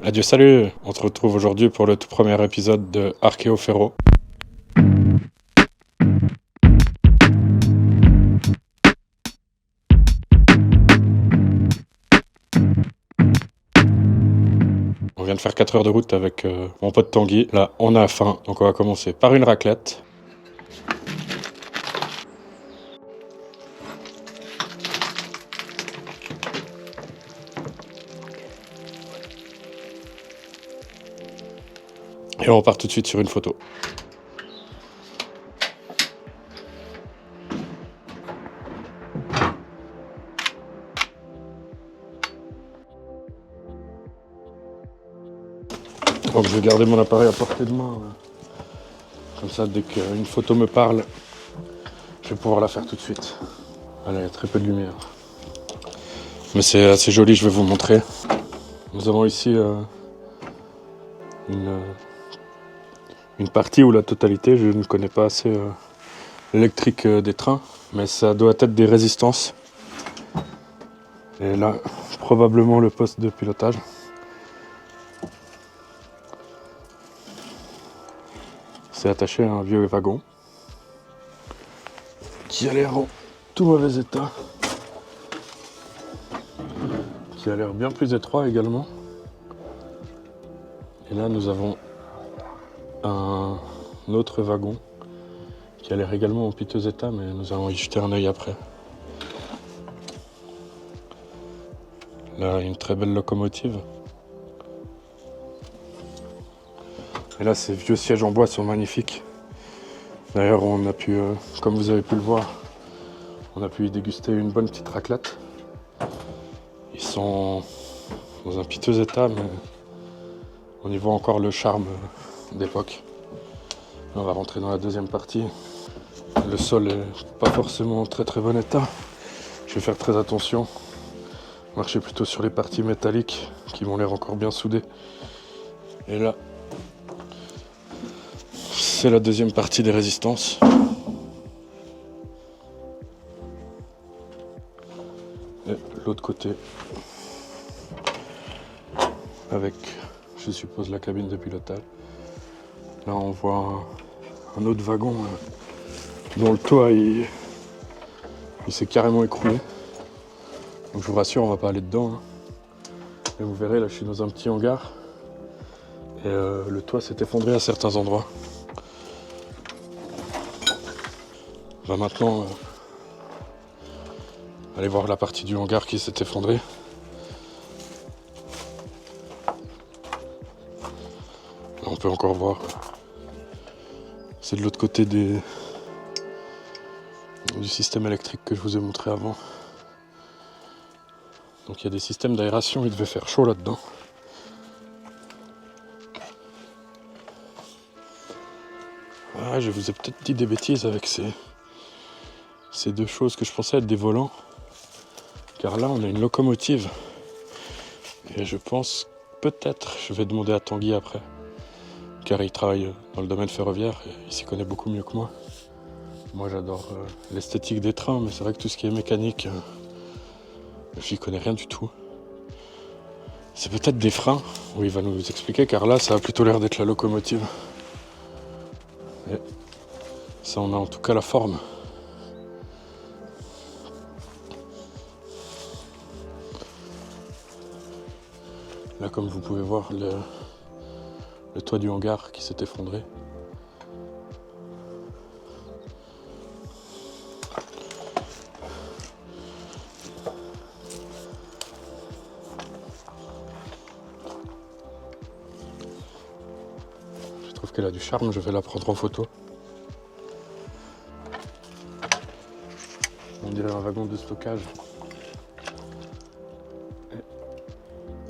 Adieu, salut! On se retrouve aujourd'hui pour le tout premier épisode de Archeo Ferro. On vient de faire 4 heures de route avec mon pote Tanguy. Là, on a faim, donc on va commencer par une raclette. Et on part tout de suite sur une photo. Donc je vais garder mon appareil à portée de main. Comme ça, dès qu'une photo me parle, je vais pouvoir la faire tout de suite. Voilà, il y a très peu de lumière. Mais c'est assez joli, je vais vous montrer. Nous avons ici une partie où la totalité, je ne connais pas assez l'électrique des trains, mais ça doit être des résistances. Et là, probablement le poste de pilotage. C'est attaché à un vieux wagon qui a l'air en tout mauvais état, qui a l'air bien plus étroit également. Et là, nous avons un autre wagon qui a l'air également en piteux état, mais nous allons y jeter un œil après. Là, une très belle locomotive. Et là, ces vieux sièges en bois sont magnifiques. D'ailleurs, on a pu, comme vous avez pu le voir, on a pu y déguster une bonne petite raclette. Ils sont dans un piteux état, mais on y voit encore le charme d'époque. On va rentrer dans la deuxième partie. Le sol est pas forcément en très très bon état. Je vais faire très attention. Marcher plutôt sur les parties métalliques qui m'ont l'air encore bien soudées. Et là, c'est la deuxième partie des résistances. Et l'autre côté, avec, je suppose, la cabine de pilotage. Là, on voit un autre wagon dont le toit il s'est carrément écroulé. Donc je vous rassure, on va pas aller dedans. Et vous verrez, là, je suis dans un petit hangar. Et le toit s'est effondré à certains endroits. On va maintenant aller voir la partie du hangar qui s'est effondrée. Là, on peut encore voir. C'est de l'autre côté du système électrique que je vous ai montré avant. Donc il y a des systèmes d'aération, il devait faire chaud là-dedans. Ah, je vous ai peut-être dit des bêtises avec ces deux choses que je pensais être des volants. Car là, on a une locomotive. Et je pense, peut-être, je vais demander à Tanguy après. Car il travaille dans le domaine ferroviaire et il s'y connaît beaucoup mieux que moi. Moi, j'adore l'esthétique des trains, mais c'est vrai que tout ce qui est mécanique, j'y connais rien du tout. C'est peut-être des freins, où il va nous expliquer, car là, ça a plutôt l'air d'être la locomotive. Et ça, on a en tout cas la forme. Là, comme vous pouvez voir, le toit du hangar qui s'est effondré. Je trouve qu'elle a du charme, je vais la prendre en photo. On dirait un wagon de stockage. Et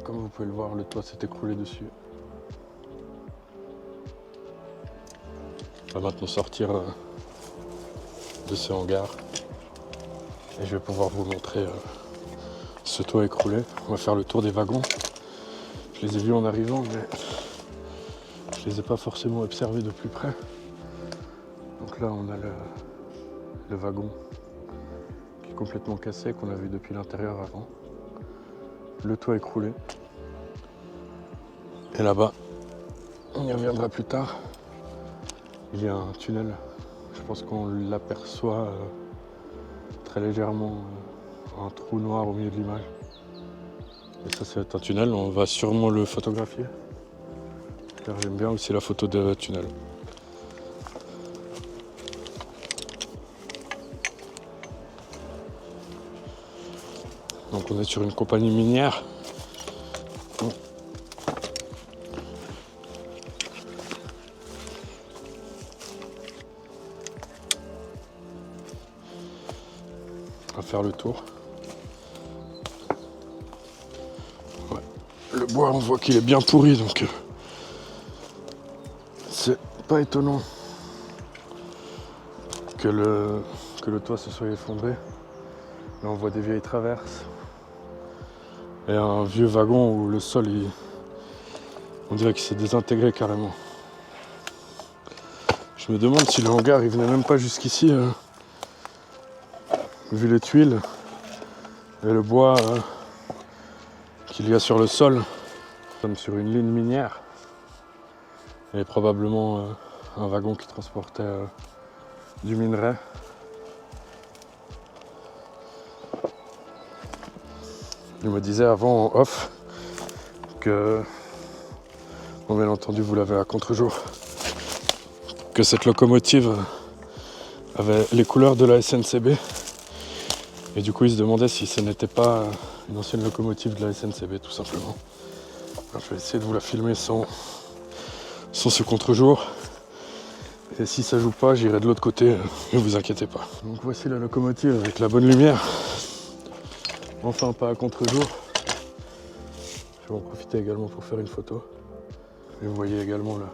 comme vous pouvez le voir, le toit s'est écroulé dessus. On va maintenant sortir de ce hangar. Et je vais pouvoir vous montrer ce toit écroulé. On va faire le tour des wagons. Je les ai vus en arrivant, mais je les ai pas forcément observés de plus près. Donc là, on a le wagon qui est complètement cassé, qu'on a vu depuis l'intérieur avant. Le toit écroulé. Et là-bas, on y reviendra plus tard, il y a un tunnel. Je pense qu'on l'aperçoit très légèrement, un trou noir au milieu de l'image. Et ça, c'est un tunnel, on va sûrement le photographier. Car j'aime bien aussi la photo de tunnel. Donc on est sur une compagnie minière. On va faire le tour. Ouais. Le bois, on voit qu'il est bien pourri, donc c'est pas étonnant que le toit se soit effondré. Là, on voit des vieilles traverses et un vieux wagon où le sol, on dirait qu'il s'est désintégré carrément. Je me demande si le hangar il venait même pas jusqu'ici, vu les tuiles et le bois qu'il y a sur le sol. Nous sommes sur une ligne minière et probablement un wagon qui transportait du minerai. Il me disait avant en off que, bon, bien entendu vous l'avez à contre-jour, que cette locomotive avait les couleurs de la SNCB. Et du coup il se demandait si ce n'était pas une ancienne locomotive de la SNCB tout simplement. Alors, je vais essayer de vous la filmer sans ce contre-jour. Et si ça joue pas, j'irai de l'autre côté, ne vous inquiétez pas. Donc voici la locomotive avec la bonne lumière. Enfin pas à contre-jour. Je vais en profiter également pour faire une photo. Et vous voyez également là,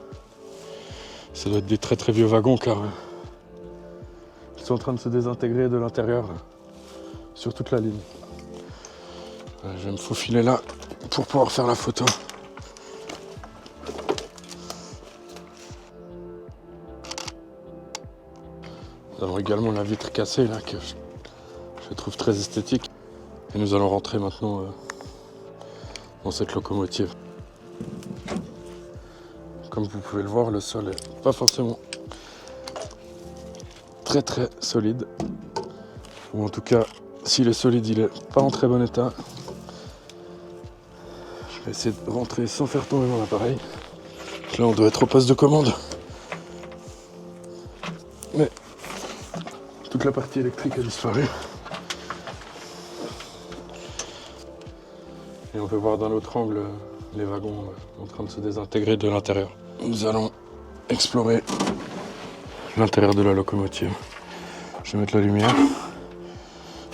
ça doit être des très très vieux wagons car ils sont en train de se désintégrer de l'intérieur sur toute la ligne. Je vais me faufiler là pour pouvoir faire la photo. Nous avons également la vitre cassée là que je trouve très esthétique. Et nous allons rentrer maintenant dans cette locomotive. Comme vous pouvez le voir, le sol n'est pas forcément très très solide. Ou en tout cas, s'il est solide, il n'est pas en très bon état. Je vais essayer de rentrer sans faire tomber mon appareil. Là, on doit être au poste de commande. Mais toute la partie électrique a disparu. Et on peut voir d'un autre angle les wagons en train de se désintégrer de l'intérieur. Nous allons explorer l'intérieur de la locomotive. Je vais mettre la lumière.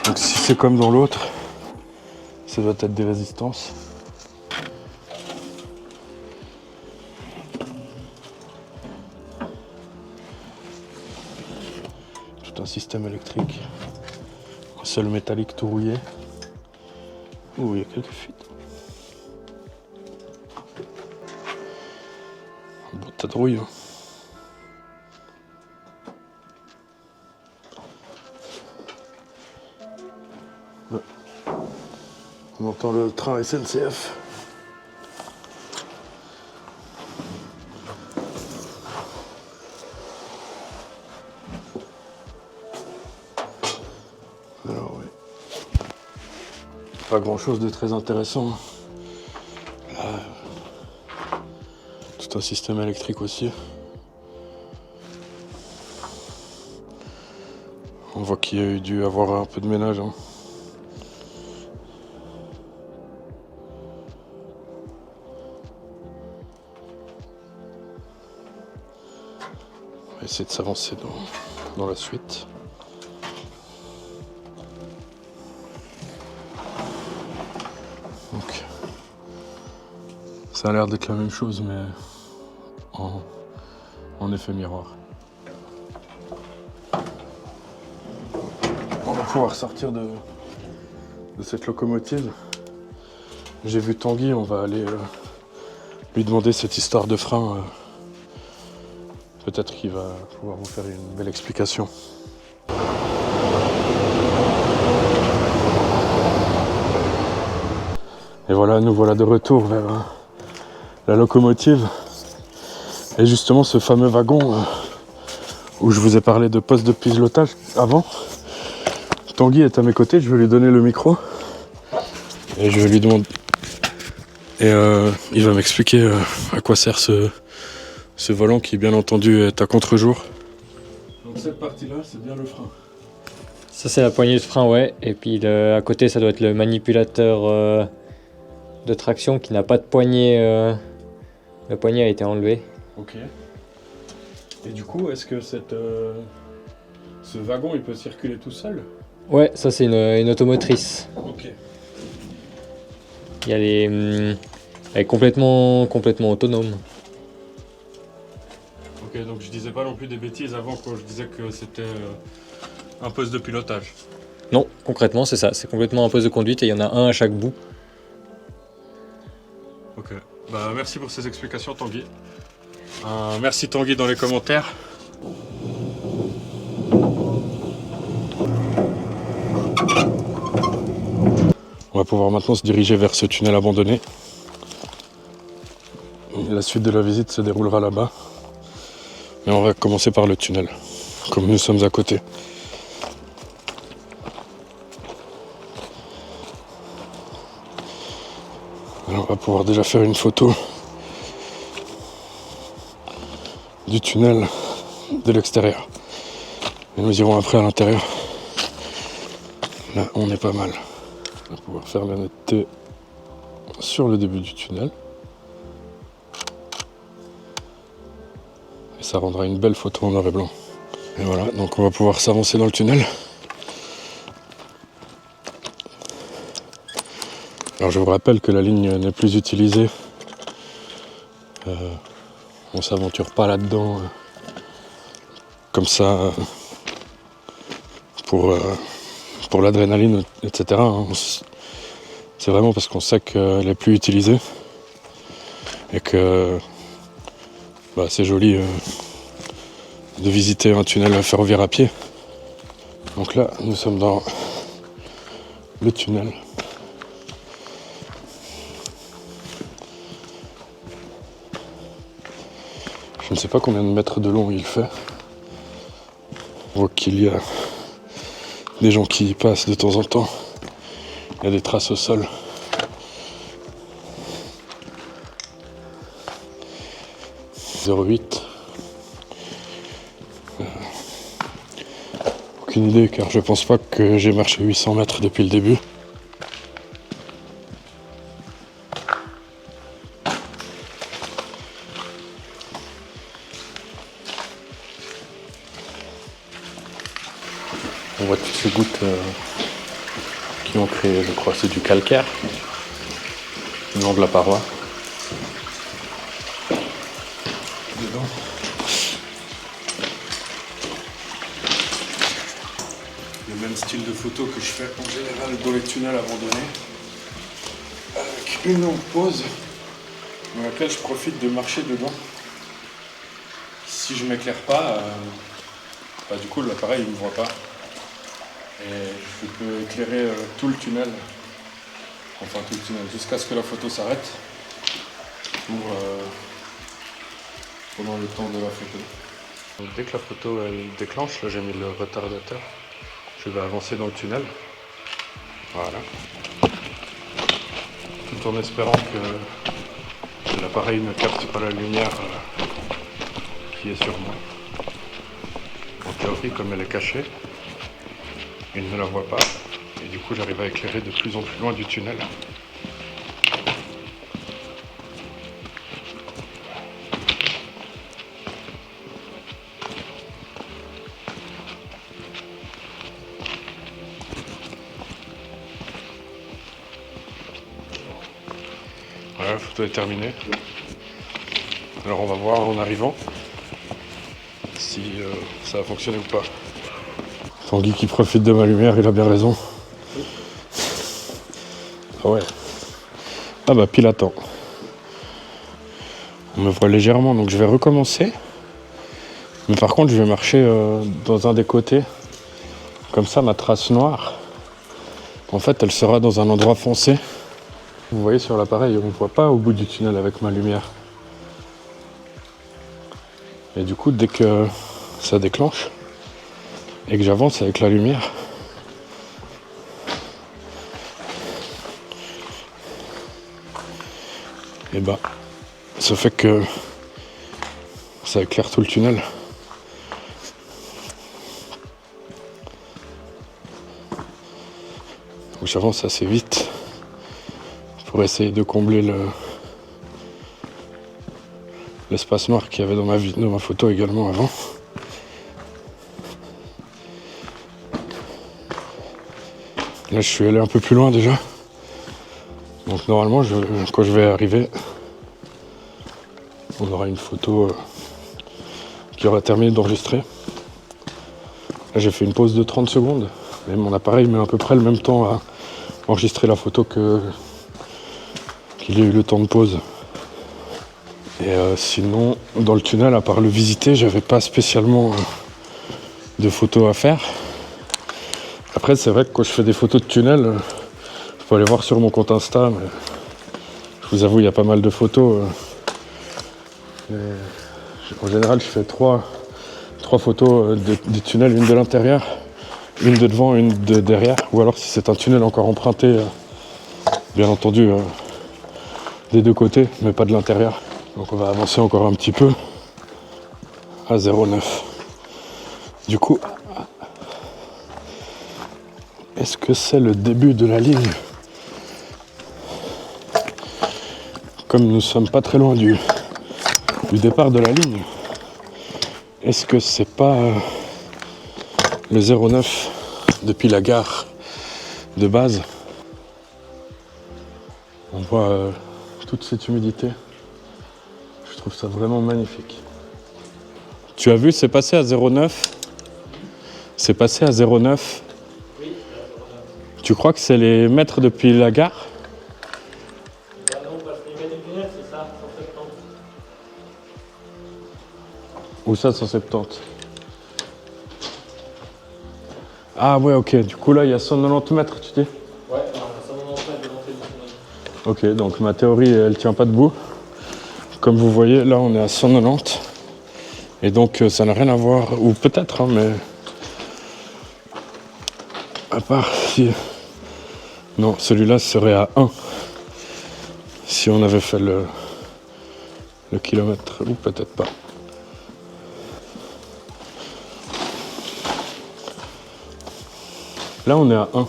Donc si c'est comme dans l'autre, ça doit être des résistances. Tout un système électrique. Un sol métallique tout rouillé. Ouh, il y a quelques fuites. Un beau tas de rouille. Hein. Ouais. On entend le train SNCF. Alors oui. Pas grand chose de très intéressant. Là, tout un système électrique aussi. On voit qu'il y a eu dû avoir un peu de ménage. Hein. On va essayer de s'avancer dans la suite. Donc, ça a l'air d'être la même chose, mais en effet miroir. On va pouvoir sortir de cette locomotive. J'ai vu Tanguy, on va aller lui demander cette histoire de frein. Peut-être qu'il va pouvoir vous faire une belle explication. Et voilà, nous voilà de retour vers la locomotive est justement ce fameux wagon où je vous ai parlé de poste de pilotage avant. Tanguy est à mes côtés, je vais lui donner le micro et je vais lui demander. Et il va m'expliquer à quoi sert ce volant qui, bien entendu, est à contre-jour. Donc cette partie-là, c'est bien le frein. Ça c'est la poignée de frein, ouais. Et puis à côté, ça doit être le manipulateur de traction qui n'a pas de poignée. Le poignet a été enlevé. Ok. Et du coup, est-ce que ce wagon, il peut circuler tout seul? Ouais, ça c'est une automotrice. Ok. Elle est complètement autonome. Ok, donc je disais pas non plus des bêtises avant quand je disais que c'était un poste de pilotage. Non, concrètement c'est ça, c'est complètement un poste de conduite et il y en a un à chaque bout. Ok, bah merci pour ces explications Tanguy. Merci Tanguy dans les commentaires. On va pouvoir maintenant se diriger vers ce tunnel abandonné. La suite de la visite se déroulera là-bas. Mais on va commencer par le tunnel, comme nous sommes à côté. Alors on va pouvoir déjà faire une photo du tunnel de l'extérieur. Et nous irons après à l'intérieur. Là, on est pas mal. On va pouvoir faire la netteté sur le début du tunnel. Et ça rendra une belle photo en noir et blanc. Et voilà, donc on va pouvoir s'avancer dans le tunnel. Alors je vous rappelle que la ligne n'est plus utilisée. On s'aventure pas là-dedans comme ça pour l'adrénaline, etc. C'est vraiment parce qu'on sait qu'elle n'est plus utilisée et que c'est joli de visiter un tunnel ferroviaire à pied. Donc là, nous sommes dans le tunnel. Je ne sais pas combien de mètres de long il fait. On voit qu'il y a des gens qui y passent de temps en temps. Il y a des traces au sol. « 08 ». Aucune idée car je pense pas que j'ai marché 800 mètres depuis le début. On voit toutes ces gouttes qui ont créé, je crois, c'est du calcaire le long de la paroi. Dedans. Le même style de photo que je fais en général dans les tunnels abandonnés, avec une longue pause dans laquelle je profite de marcher dedans. Si je m'éclaire pas, du coup l'appareil ne me voit pas. Et je peux éclairer tout le tunnel, jusqu'à ce que la photo s'arrête pendant le temps de la photo. Donc, dès que la photo elle déclenche, là j'ai mis le retardateur, je vais avancer dans le tunnel. Voilà. Tout en espérant que l'appareil ne capte pas la lumière qui est sur moi. En théorie, comme elle est cachée, il ne la voit pas, et du coup j'arrive à éclairer de plus en plus loin du tunnel. Voilà, la photo est terminée. Alors on va voir en arrivant si ça a fonctionné ou pas. Tanguy qui profite de ma lumière, il a bien raison. Ah ouais. Ah bah pile à temps. On me voit légèrement, donc je vais recommencer. Mais par contre, je vais marcher dans un des côtés. Comme ça, ma trace noire, en fait, elle sera dans un endroit foncé. Vous voyez sur l'appareil, on ne voit pas au bout du tunnel avec ma lumière. Et du coup, dès que ça déclenche et que j'avance avec la lumière, et bah, ça fait que ça éclaire tout le tunnel. Donc j'avance assez vite pour essayer de combler l'espace noir qu'il y avait dans ma photo également avant. Là je suis allé un peu plus loin déjà. Donc normalement quand je vais arriver, on aura une photo qui aura terminé d'enregistrer. Là j'ai fait une pause de 30 secondes, mais mon appareil met à peu près le même temps à enregistrer la photo qu'il ait eu le temps de pause. Et sinon, dans le tunnel, à part le visiter, j'avais pas spécialement de photos à faire. Après, c'est vrai que quand je fais des photos de tunnel, je peux aller voir sur mon compte Insta, mais je vous avoue, il y a pas mal de photos. En général, je fais trois photos du tunnel, une de l'intérieur, une de devant, une de derrière. Ou alors, si c'est un tunnel encore emprunté, bien entendu, des deux côtés, mais pas de l'intérieur. Donc on va avancer encore un petit peu à 0,9. Du coup, est-ce que c'est le début de la ligne? Comme nous ne sommes pas très loin du départ de la ligne, est-ce que c'est pas le 0,9 depuis la gare de base? On voit toute cette humidité. Je trouve ça vraiment magnifique. Tu as vu, c'est passé à 0,9. C'est passé à 0,9. Oui, Tu crois que c'est les mètres depuis la gare? non, parce que les mètres du tunnel, c'est ça, 170. Ou ça, 170? Ah ouais, ok. Du coup, là, il y a 190 mètres, tu dis? Ouais, on a 190 mètres de l'entrée du tunnel. Ok, donc ma théorie, elle tient pas debout. Comme vous voyez, là, on est à 190. Et donc, ça n'a rien à voir, ou peut-être, hein, mais... À part si... Non, celui-là serait à 1. Si on avait fait le kilomètre, ou peut-être pas. Là, on est à 1.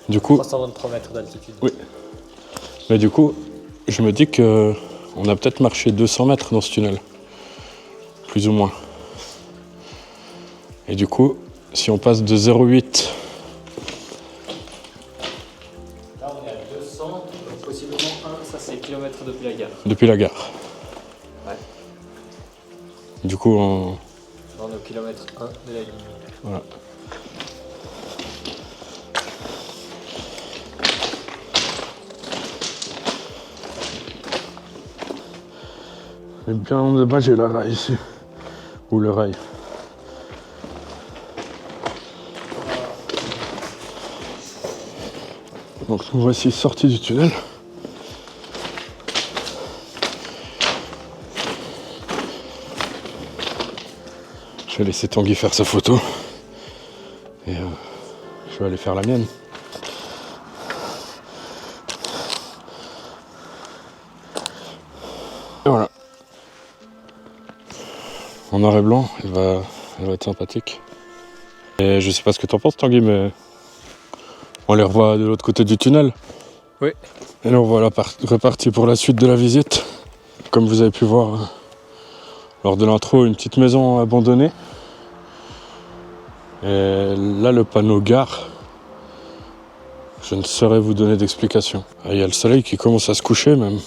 Du coup... 323 mètres d'altitude. Oui. Mais du coup, je me dis que on a peut-être marché 200 mètres dans ce tunnel. Plus ou moins. Et du coup, si on passe de 0,8... Là, on est à 200, donc possiblement 1, ça c'est kilomètres depuis la gare. Depuis la gare. Ouais. Du coup, on... Là, on est au kilomètre 1 de la ligne. Voilà. Et bien là-bas, j'ai la rail ici. Ou le rail. Donc nous voici sortis du tunnel. Je vais laisser Tanguy faire sa photo. Et je vais aller faire la mienne. Et voilà. En noir et blanc, elle va être sympathique. Et je sais pas ce que t'en penses, Tanguy, mais on les revoit de l'autre côté du tunnel. Oui. Et là, on voit reparti pour la suite de la visite. Comme vous avez pu voir lors de l'intro, une petite maison abandonnée. Et là, le panneau gare, je ne saurais vous donner d'explication. Il y a le soleil qui commence à se coucher même.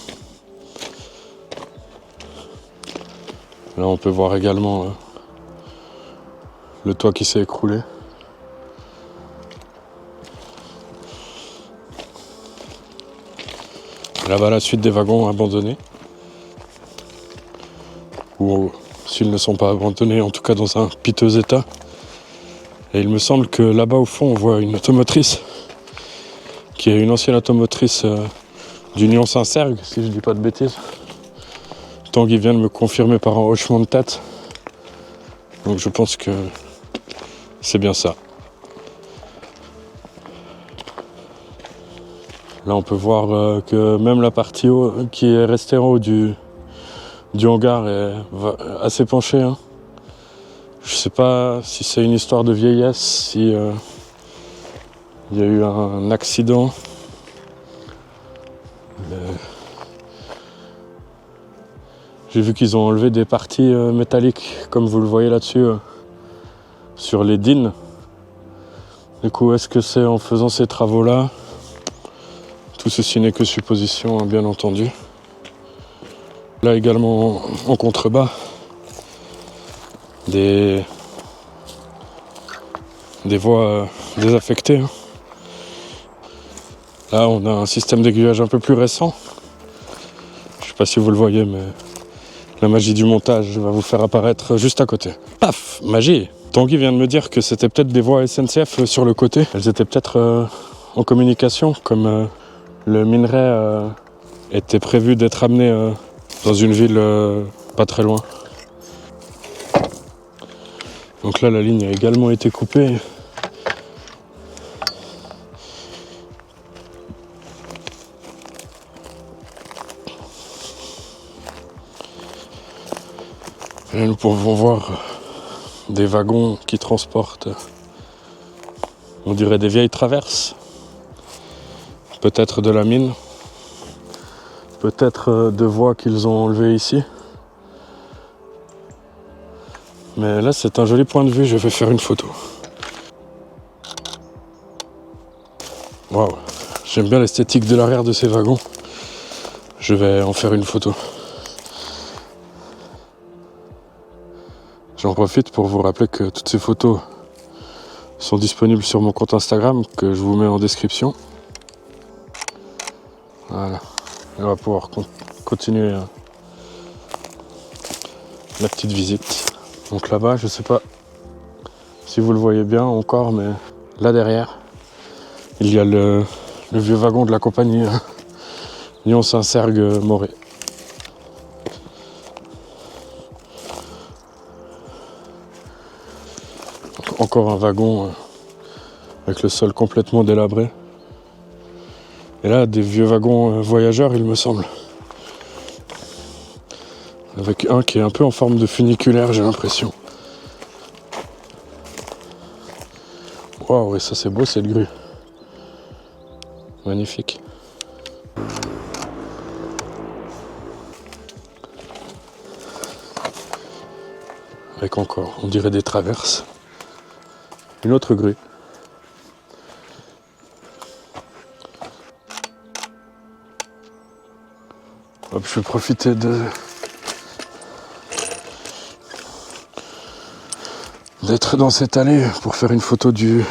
Là, on peut voir également le toit qui s'est écroulé. Là-bas, la suite des wagons abandonnés. Ou s'ils ne sont pas abandonnés, en tout cas dans un piteux état. Et il me semble que là-bas, au fond, on voit une automotrice qui est une ancienne automotrice d'Union Saint-Sergue, si je dis pas de bêtises. Tanguy vient de me confirmer par un hochement de tête. Donc je pense que c'est bien ça. Là on peut voir que même la partie haut, qui est restée en haut du hangar est assez penchée. Hein. Je sais pas si c'est une histoire de vieillesse, si il y a eu un accident. J'ai vu qu'ils ont enlevé des parties métalliques, comme vous le voyez là-dessus, sur les dînes. Du coup, est-ce que c'est en faisant ces travaux-là? Tout ceci n'est que supposition, hein, bien entendu. Là également, en contrebas, des voies désaffectées. Hein. Là, on a un système d'aiguillage un peu plus récent. Je sais pas si vous le voyez, mais la magie du montage va vous faire apparaître juste à côté. Paf! Magie! Tanguy vient de me dire que c'était peut-être des voies SNCF sur le côté. Elles étaient peut-être en communication, comme le minerai était prévu d'être amené dans une ville pas très loin. Donc là, la ligne a également été coupée. Là, nous pouvons voir des wagons qui transportent, on dirait des vieilles traverses, peut-être de la mine, peut-être de voies qu'ils ont enlevées ici. Mais là, c'est un joli point de vue, je vais faire une photo. Waouh, j'aime bien l'esthétique de l'arrière de ces wagons. Je vais en faire une photo. J'en profite pour vous rappeler que toutes ces photos sont disponibles sur mon compte Instagram que je vous mets en description. Voilà. Et on va pouvoir continuer la petite visite. Donc là-bas, je sais pas si vous le voyez bien encore, mais là derrière, il y a le vieux wagon de la compagnie Lyon Saint-Sergue Morée. Encore un wagon avec le sol complètement délabré. Et là, des vieux wagons voyageurs, il me semble. Avec un qui est un peu en forme de funiculaire, j'ai l'impression. Waouh, et ça c'est beau cette grue. Magnifique. Avec encore, on dirait des traverses. Une autre grue. Hop, je vais profiter d'être dans cette allée pour faire une photo du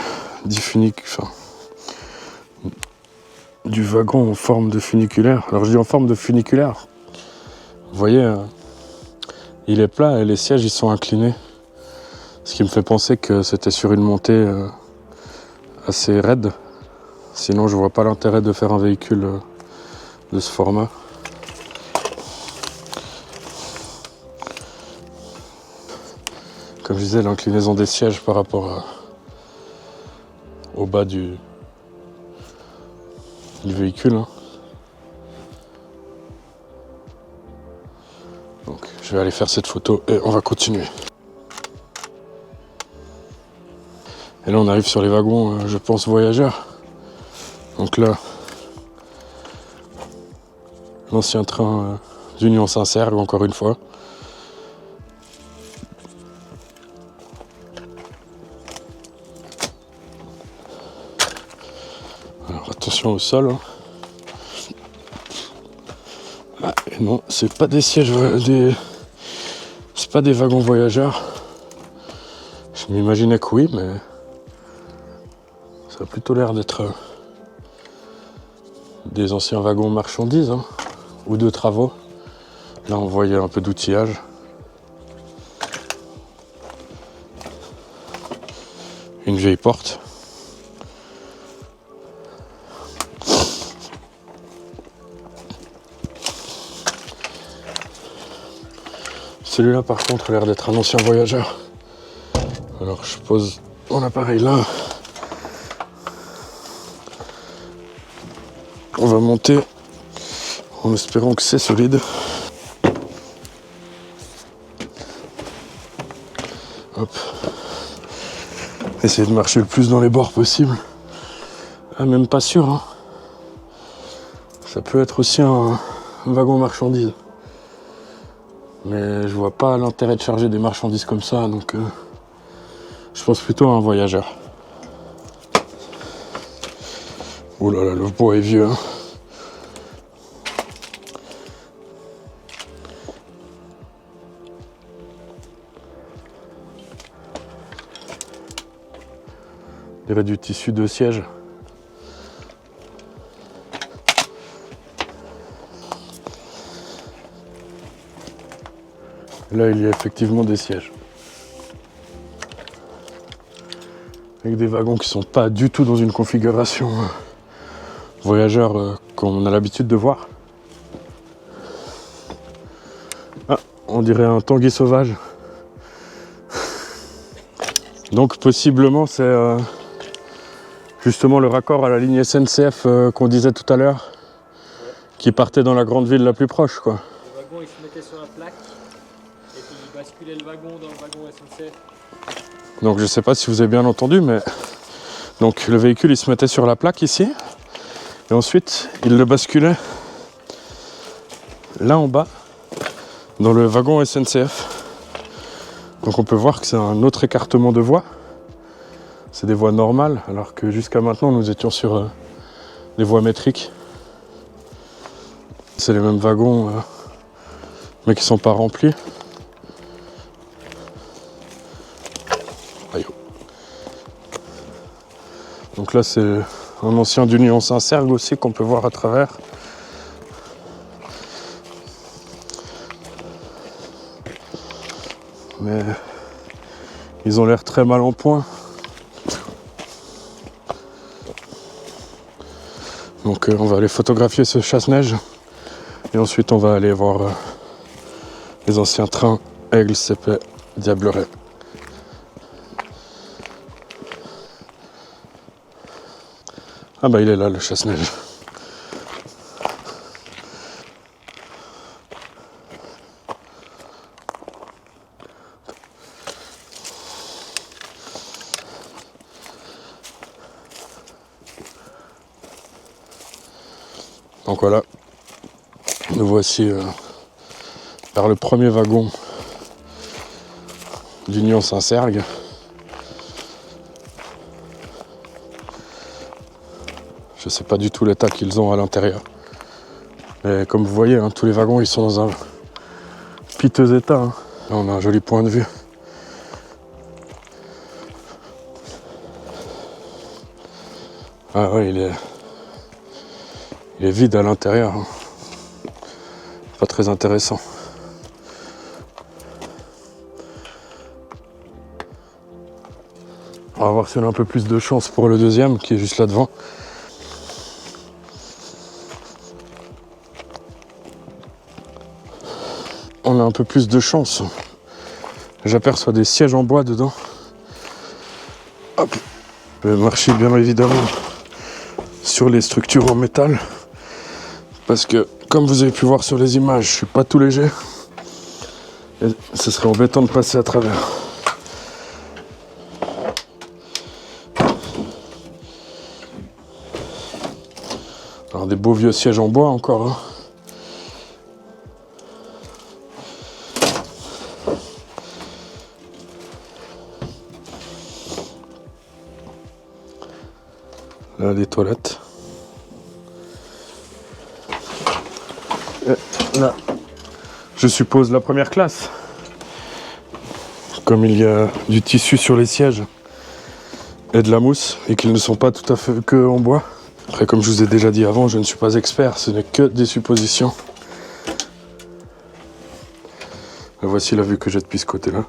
wagon en forme de funiculaire. Alors je dis en forme de funiculaire. Vous voyez, il est plat et les sièges ils sont inclinés. Ce qui me fait penser que c'était sur une montée assez raide. Sinon je vois pas l'intérêt de faire un véhicule de ce format. Comme je disais, l'inclinaison des sièges par rapport au bas du véhicule. Hein. Donc je vais aller faire cette photo et on va continuer. Et là on arrive sur les wagons, je pense, voyageurs. Donc là, l'ancien train d'Union Saint-Sergue, encore une fois. Alors attention au sol. Hein. Ah, et non, c'est pas des sièges, c'est pas des wagons voyageurs. Je m'imaginais que oui, mais ça a plutôt l'air d'être des anciens wagons marchandises hein, ou de travaux. Là, on voyait un peu d'outillage. Une vieille porte. Celui-là par contre a l'air d'être un ancien voyageur. Alors je pose mon appareil là. On va monter en espérant que c'est solide. Hop. Essayer de marcher le plus dans les bords possible. Ah, même pas sûr, hein. Ça peut être aussi un wagon marchandises. Mais je vois pas l'intérêt de charger des marchandises comme ça, donc je pense plutôt à un voyageur. Oh là là, le bois est vieux, hein. Il y aurait du tissu de siège. Là, il y a effectivement des sièges. Avec des wagons qui sont pas du tout dans une configuration voyageur qu'on a l'habitude de voir. Ah, on dirait un tanguy sauvage. Donc possiblement c'est justement le raccord à la ligne SNCF qu'on disait tout à l'heure, qui partait dans la grande ville la plus proche, quoi. Le wagon il se mettait sur la plaque et puis il basculait le wagon dans le wagon SNCF. Donc je sais pas si vous avez bien entendu, mais donc le véhicule il se mettait sur la plaque ici, et ensuite il le basculait là en bas dans le wagon SNCF. Donc on peut voir que c'est un autre écartement de voies. C'est des voies normales, alors que jusqu'à maintenant nous étions sur des voies métriques. C'est les mêmes wagons, mais qui ne sont pas remplis. Aïe. Donc là c'est un ancien d'Union Saint-Sergue aussi qu'on peut voir à travers. Mais ils ont l'air très mal en point. Donc on va aller photographier ce chasse-neige et ensuite on va aller voir les anciens trains Aigle, Cépet, Diableret. Ah bah il est là le chasse-neige. Donc voilà, nous voici vers le premier wagon d'Union Saint-Sergue. Je ne sais pas du tout l'état qu'ils ont à l'intérieur. Mais comme vous voyez, hein, tous les wagons ils sont dans un piteux état. Hein. Là on a un joli point de vue. Ah ouais, il est vide à l'intérieur. Hein. Pas très intéressant. On va voir si on a un peu plus de chance pour le deuxième qui est juste là devant. On a un peu plus de chance. J'aperçois des sièges en bois dedans. Hop. Je vais marcher bien évidemment sur les structures en métal. Parce que, comme vous avez pu voir sur les images, je suis pas tout léger. Et ce serait embêtant de passer à travers. Alors des beaux vieux sièges en bois encore. Hein. Là, les toilettes. Et là, je suppose la première classe. Comme il y a du tissu sur les sièges et de la mousse, et qu'ils ne sont pas tout à fait que en bois. Après, comme je vous ai déjà dit avant, je ne suis pas expert, ce n'est que des suppositions. Et voici la vue que j'ai depuis ce côté-là.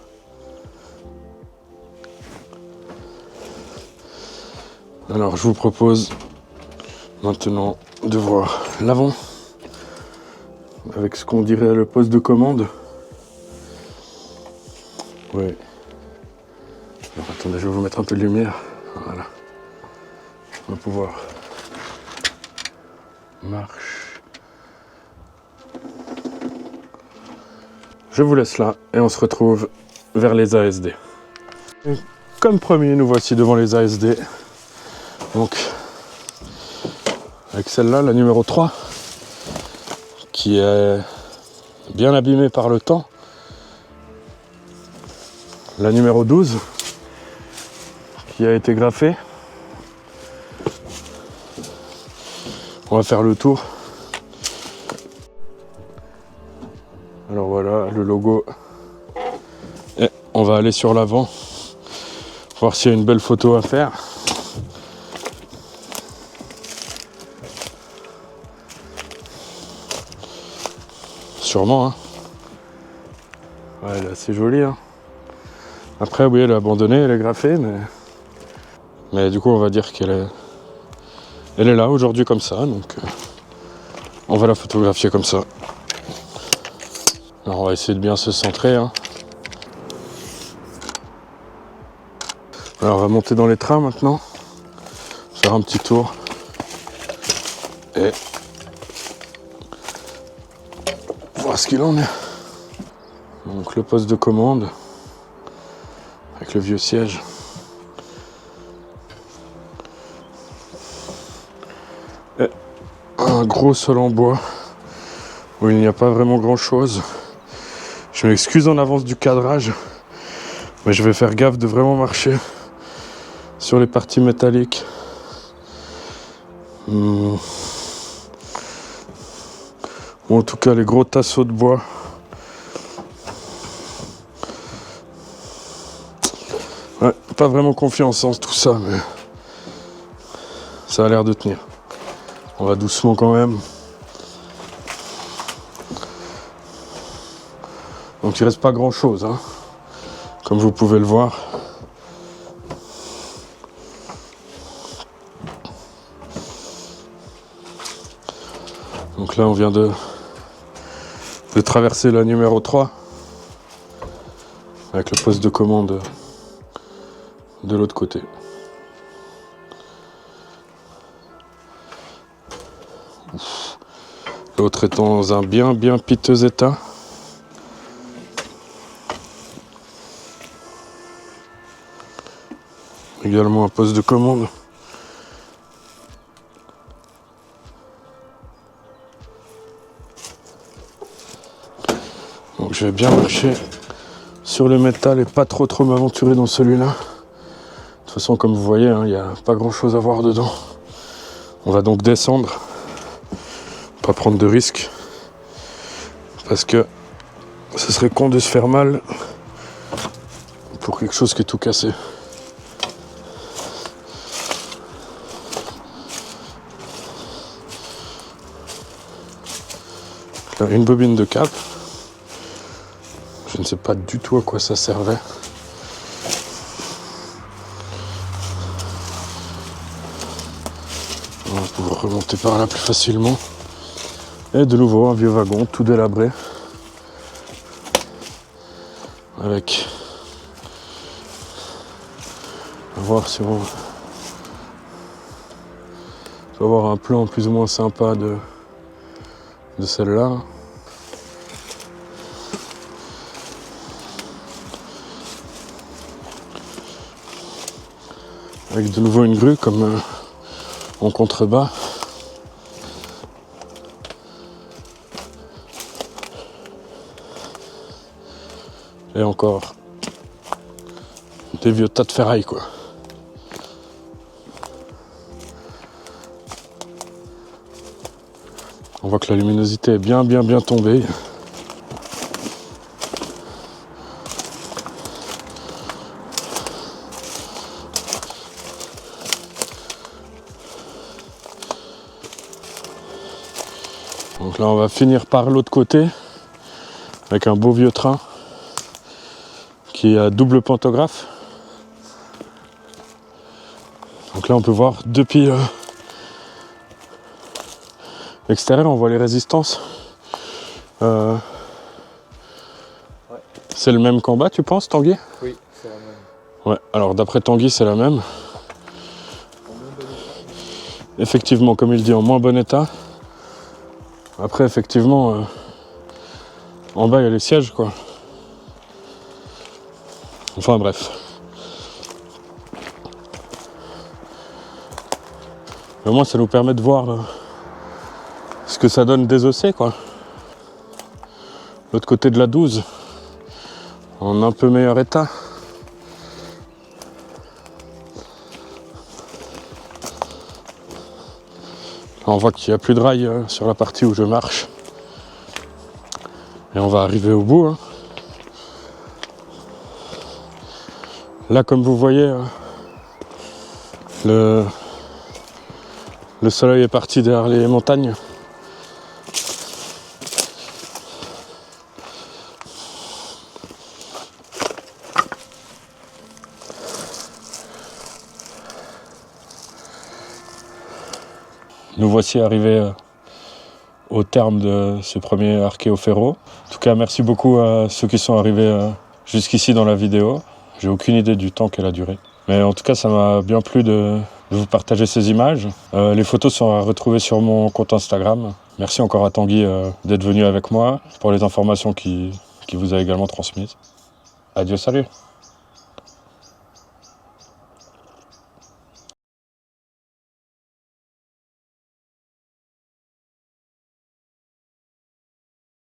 Alors, je vous propose maintenant de voir l'avant, avec ce qu'on dirait le poste de commande. Oui. Alors attendez, je vais vous mettre un peu de lumière. Voilà. On va pouvoir. Marche. Je vous laisse là et on se retrouve vers les ASD. Et comme promis, nous voici devant les ASD. Donc, avec celle-là, la numéro 3, qui est bien abîmée par le temps. La numéro 12, qui a été graffée. On va faire le tour. Alors voilà, le logo. Et on va aller sur l'avant, voir s'il y a une belle photo à faire. Sûrement, hein. Ouais, elle est assez jolie, hein. Après, oui, elle est abandonnée, elle est graffée, mais du coup, on va dire qu'elle est là aujourd'hui comme ça, donc on va la photographier comme ça. Alors, on va essayer de bien se centrer, hein. Alors, on va monter dans les trains maintenant, faire un petit tour et voir ce qu'il en est. Donc, le poste de commande avec le vieux siège. Et un gros sol en bois où il n'y a pas vraiment grand chose. Je m'excuse en avance du cadrage, mais je vais faire gaffe de vraiment marcher sur les parties métalliques. Ou en tout cas les gros tasseaux de bois. Ouais, pas vraiment confiance en tout ça, mais ça a l'air de tenir. On va doucement quand même. Donc il reste pas grand chose, hein, comme vous pouvez le voir. Donc là on vient de traverser la numéro 3 avec le poste de commande de l'autre côté. L'autre est dans un bien piteux état. Également un poste de commande. Donc je vais bien marcher sur le métal et pas trop m'aventurer dans celui-là. De toute façon, comme vous voyez, il n'y a pas grand chose à voir dedans. On va donc descendre, pas prendre de risques, parce que ce serait con de se faire mal pour quelque chose qui est tout cassé. Là, une bobine de cap. Je ne sais pas du tout à quoi ça servait. On va pouvoir remonter par là plus facilement. Et de nouveau un vieux wagon tout délabré. Avec... On va voir si on peut avoir un plan plus ou moins sympa de celle-là. Avec de nouveau une grue comme en contrebas. Et encore des vieux tas de ferraille, quoi. On voit que la luminosité est bien tombée. Donc là on va finir par l'autre côté avec un beau vieux train qui est à double pantographe. Donc là on peut voir depuis l'extérieur, on voit les résistances. C'est le même qu'en bas, tu penses, Tanguy? Oui, c'est la même. Ouais, alors d'après Tanguy, c'est la même. Effectivement, comme il dit, en moins bon état. Après, effectivement, en bas, il y a les sièges, quoi. Enfin, bref. Mais au moins, ça nous permet de voir ce que ça donne désossé, quoi. L'autre côté de la 12, en un peu meilleur état. On voit qu'il n'y a plus de rails sur la partie où je marche. Et on va arriver au bout. Hein. Là, comme vous voyez, le soleil est parti derrière les montagnes. Nous voici arrivés au terme de ce premier Archeo Ferro. En tout cas, merci beaucoup à ceux qui sont arrivés jusqu'ici dans la vidéo. J'ai aucune idée du temps qu'elle a duré. Mais en tout cas, ça m'a bien plu de vous partager ces images. Les photos sont à retrouver sur mon compte Instagram. Merci encore à Tanguy d'être venu avec moi pour les informations qu'il vous a également transmises. Adieu, salut!